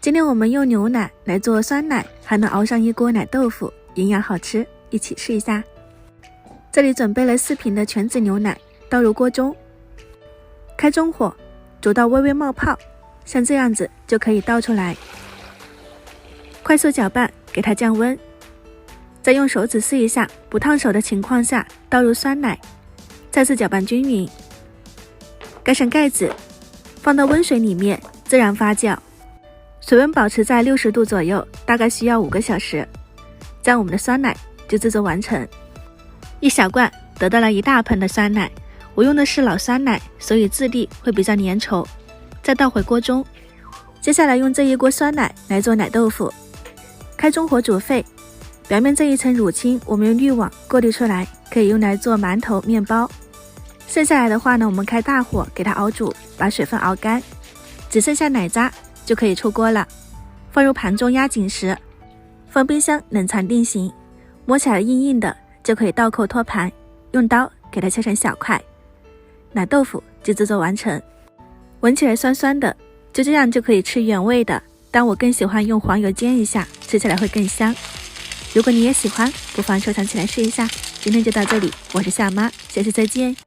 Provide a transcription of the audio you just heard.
今天我们用牛奶来做酸奶，还能熬上一锅奶豆腐，营养好吃，一起试一下。这里准备了4瓶的全脂牛奶，倒入锅中，开中火，煮到微微冒泡，像这样子就可以倒出来。快速搅拌，给它降温，再用手指试一下，不烫手的情况下倒入酸奶，再次搅拌均匀，盖上盖子，放到温水里面自然发酵，水温保持在60度左右，大概需要5个小时。这样我们的酸奶就制作完成。一小罐得到了1大盆的酸奶，我用的是老酸奶，所以质地会比较粘稠。再倒回锅中，接下来用这一锅酸奶来做奶豆腐，开中火煮沸，表面这一层乳清我们用滤网过滤出来，可以用来做馒头、面包。剩下来的话呢，我们开大火给它熬煮，把水分熬干，只剩下奶渣就可以出锅了。放入盘中压紧实，放冰箱冷藏定型。摸起来硬硬的就可以倒扣托盘，用刀给它切成小块。奶豆腐就制作完成。闻起来酸酸的，就这样就可以吃原味的，但我更喜欢用黄油煎一下，吃起来会更香。如果你也喜欢，不妨收藏起来试一下。今天就到这里，我是夏妈，下期再见。